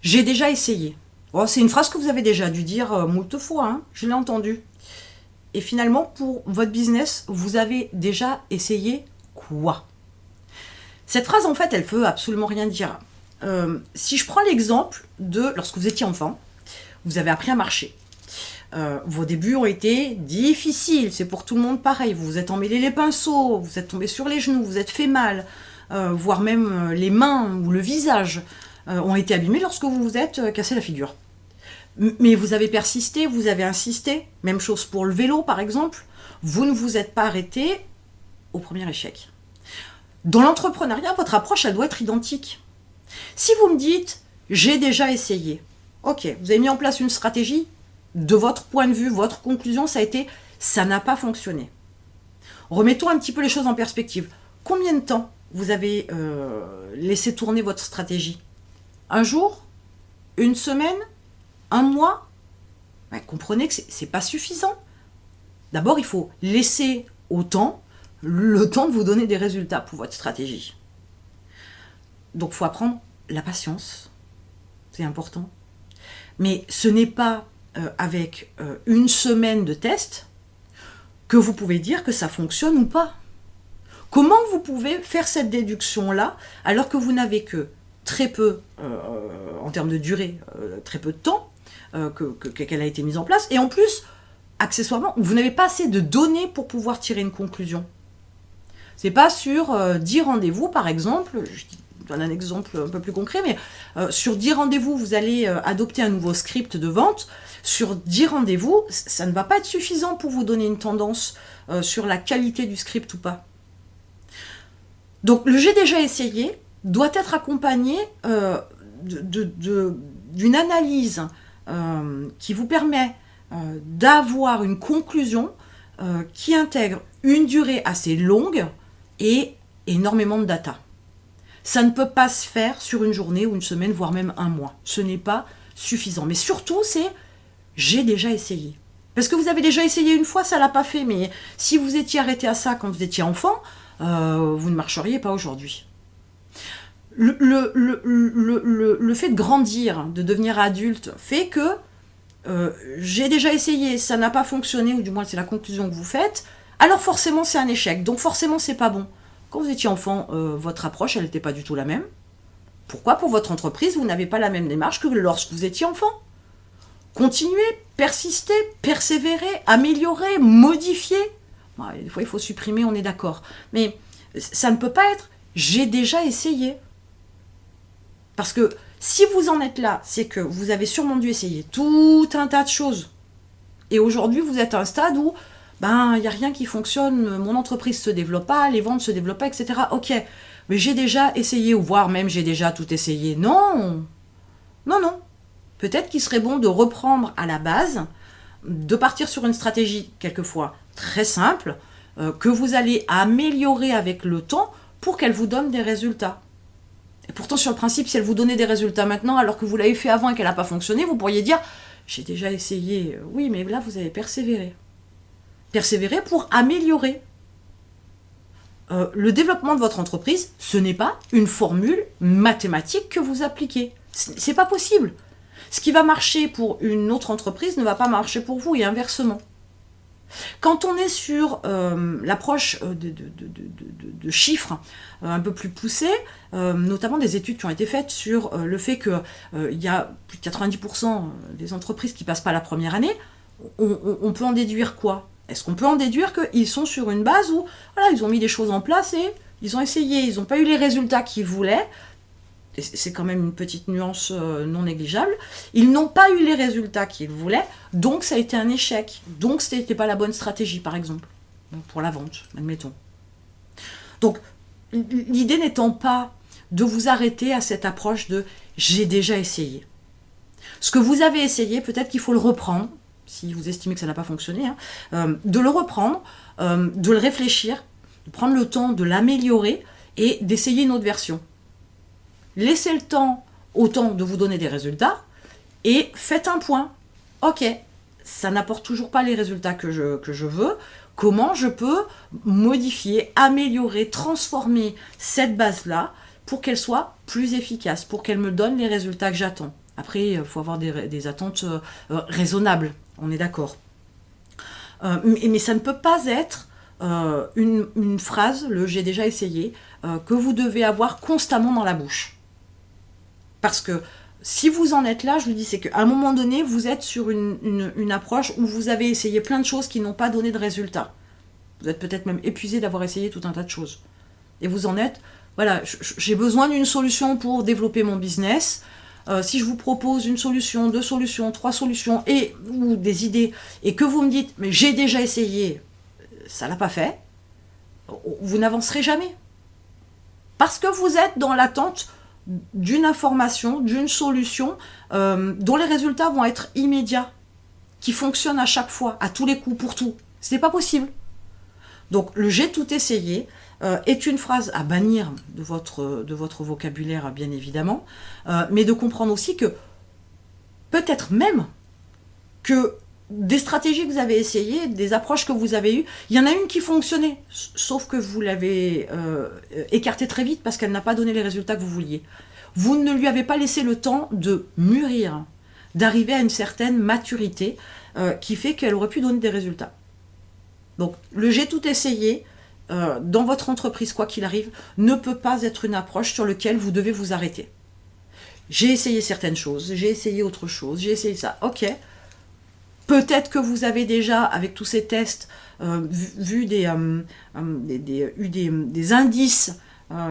J'ai déjà essayé. Oh, c'est une phrase que vous avez déjà dû dire moult fois, hein, je l'ai entendue. Et finalement, pour votre business, vous avez déjà essayé quoi? Cette phrase, en fait, elle veut absolument rien dire. Si je prends l'exemple de lorsque vous étiez enfant, vous avez appris à marcher. Vos débuts ont été difficiles, c'est pour tout le monde pareil. Vous vous êtes emmêlé les pinceaux, vous êtes tombé sur les genoux, vous êtes fait mal, voire même les mains ou le visage ont été abîmés lorsque vous vous êtes cassé la figure. Mais vous avez persisté, vous avez insisté. Même chose pour le vélo, par exemple. Vous ne vous êtes pas arrêté au premier échec. Dans l'entrepreneuriat, votre approche, elle doit être identique. Si vous me dites « j'ai déjà essayé », ok, vous avez mis en place une stratégie, de votre point de vue, votre conclusion, ça a été « ça n'a pas fonctionné ». Remettons un petit peu les choses en perspective. Combien de temps vous avez laissé tourner votre stratégie? Un jour? Une semaine? Un mois? Ouais, comprenez que c'est pas suffisant. D'abord, il faut laisser au temps le temps de vous donner des résultats pour votre stratégie. Donc, il faut apprendre la patience. C'est important. Mais ce n'est pas avec une semaine de test que vous pouvez dire que ça fonctionne ou pas. Comment vous pouvez faire cette déduction-là alors que vous n'avez que très peu, en termes de durée, très peu de temps qu'elle a été mise en place, et en plus, accessoirement, vous n'avez pas assez de données pour pouvoir tirer une conclusion. C'est pas sur 10 rendez-vous, par exemple, je donne un exemple un peu plus concret, mais sur 10 rendez-vous, vous allez adopter un nouveau script de vente. Sur 10 rendez-vous, ça ne va pas être suffisant pour vous donner une tendance sur la qualité du script ou pas. Donc, le j'ai déjà essayé doit être accompagné d'une analyse qui vous permet d'avoir une conclusion qui intègre une durée assez longue et énormément de data. Ça ne peut pas se faire sur une journée ou une semaine, voire même un mois. Ce n'est pas suffisant. Mais surtout, c'est j'ai déjà essayé. Parce que vous avez déjà essayé une fois, ça ne l'a pas fait. Mais si vous étiez arrêté à ça quand vous étiez enfant, vous ne marcheriez pas aujourd'hui. Le fait de grandir, de devenir adulte, fait que j'ai déjà essayé, ça n'a pas fonctionné, ou du moins c'est la conclusion que vous faites, alors forcément c'est un échec, donc forcément c'est pas bon. Quand vous étiez enfant, votre approche, elle n'était pas du tout la même. Pourquoi? Pour votre entreprise, vous n'avez pas la même démarche que lorsque vous étiez enfant. Continuez, persistez, persévérez, améliorez, modifiez. Bon, des fois il faut supprimer, on est d'accord. Mais ça ne peut pas être « j'ai déjà essayé ». Parce que si vous en êtes là, c'est que vous avez sûrement dû essayer tout un tas de choses. Et aujourd'hui, vous êtes à un stade où il n'y a rien qui fonctionne, mon entreprise ne se développe pas, les ventes ne se développent pas, etc. Ok, mais j'ai déjà essayé, ou voire même j'ai déjà tout essayé. Non, non, non. Peut-être qu'il serait bon de reprendre à la base, de partir sur une stratégie quelquefois très simple, que vous allez améliorer avec le temps pour qu'elle vous donne des résultats. Et pourtant, sur le principe, si elle vous donnait des résultats maintenant, alors que vous l'avez fait avant et qu'elle n'a pas fonctionné, vous pourriez dire « j'ai déjà essayé ». Oui, mais là, vous avez persévéré. Persévérer pour améliorer. Le développement de votre entreprise, ce n'est pas une formule mathématique que vous appliquez. C'est pas possible. Ce qui va marcher pour une autre entreprise ne va pas marcher pour vous et inversement. Quand on est sur l'approche de chiffres un peu plus poussés, notamment des études qui ont été faites sur le fait qu'il y a plus de 90% des entreprises qui ne passent pas la première année, on peut en déduire quoi? Est-ce qu'on peut en déduire qu'ils sont sur une base où voilà, ils ont mis des choses en place et ils ont essayé, ils n'ont pas eu les résultats qu'ils voulaient? Et c'est quand même une petite nuance non négligeable, ils n'ont pas eu les résultats qu'ils voulaient, donc ça a été un échec. Donc ce n'était pas la bonne stratégie, par exemple, pour la vente, admettons. Donc, l'idée n'étant pas de vous arrêter à cette approche de « j'ai déjà essayé ». Ce que vous avez essayé, peut-être qu'il faut le reprendre, si vous estimez que ça n'a pas fonctionné, de le reprendre, de le réfléchir, de prendre le temps de l'améliorer et d'essayer une autre version. Laissez le temps au temps de vous donner des résultats et faites un point. Ok, ça n'apporte toujours pas les résultats que je veux. Comment je peux modifier, améliorer, transformer cette base-là pour qu'elle soit plus efficace, pour qu'elle me donne les résultats que j'attends? Après, il faut avoir des attentes raisonnables, on est d'accord. Mais ça ne peut pas être une phrase, le j'ai déjà essayé, que vous devez avoir constamment dans la bouche. Parce que si vous en êtes là, je vous dis, c'est qu'à un moment donné, vous êtes sur une approche où vous avez essayé plein de choses qui n'ont pas donné de résultat. Vous êtes peut-être même épuisé d'avoir essayé tout un tas de choses. Et vous en êtes, voilà, j'ai besoin d'une solution pour développer mon business. Si je vous propose une solution, 2 solutions, 3 solutions, ou des idées, et que vous me dites, mais j'ai déjà essayé, ça ne l'a pas fait, vous n'avancerez jamais. Parce que vous êtes dans l'attente d'une information, d'une solution dont les résultats vont être immédiats, qui fonctionnent à chaque fois, à tous les coups, pour tout. Ce n'est pas possible. Donc le j'ai tout essayé est une phrase à bannir de votre vocabulaire, bien évidemment, mais de comprendre aussi que peut-être même que des stratégies que vous avez essayées, des approches que vous avez eues, il y en a une qui fonctionnait, sauf que vous l'avez écartée très vite parce qu'elle n'a pas donné les résultats que vous vouliez. Vous ne lui avez pas laissé le temps de mûrir, d'arriver à une certaine maturité qui fait qu'elle aurait pu donner des résultats. Donc, le j'ai tout essayé, dans votre entreprise, quoi qu'il arrive, ne peut pas être une approche sur laquelle vous devez vous arrêter. J'ai essayé certaines choses, j'ai essayé autre chose, j'ai essayé ça, ok. Peut-être que vous avez déjà, avec tous ces tests, vu des indices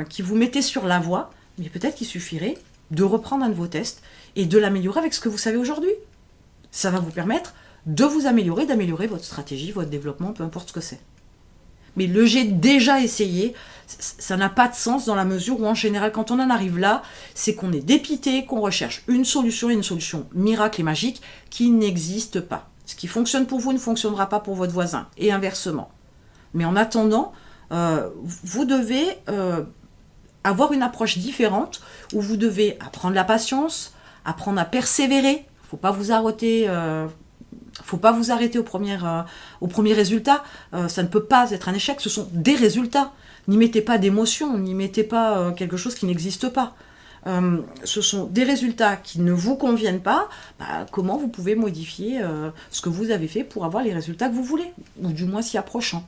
qui vous mettaient sur la voie, mais peut-être qu'il suffirait de reprendre un de vos tests et de l'améliorer avec ce que vous savez aujourd'hui. Ça va vous permettre de vous améliorer, d'améliorer votre stratégie, votre développement, peu importe ce que c'est. Mais le j'ai déjà essayé, ça n'a pas de sens dans la mesure où en général quand on en arrive là, c'est qu'on est dépité, qu'on recherche une solution miracle et magique qui n'existe pas. Ce qui fonctionne pour vous ne fonctionnera pas pour votre voisin et inversement. Mais en attendant, vous devez avoir une approche différente où vous devez apprendre la patience, apprendre à persévérer. Il ne faut pas vous arrêter. Faut pas vous arrêter au premier résultat. Ça ne peut pas être un échec. Ce sont des résultats. N'y mettez pas d'émotion, n'y mettez pas quelque chose qui n'existe pas. Ce sont des résultats qui ne vous conviennent pas. Comment vous pouvez modifier ce que vous avez fait pour avoir les résultats que vous voulez, ou du moins s'y approchant.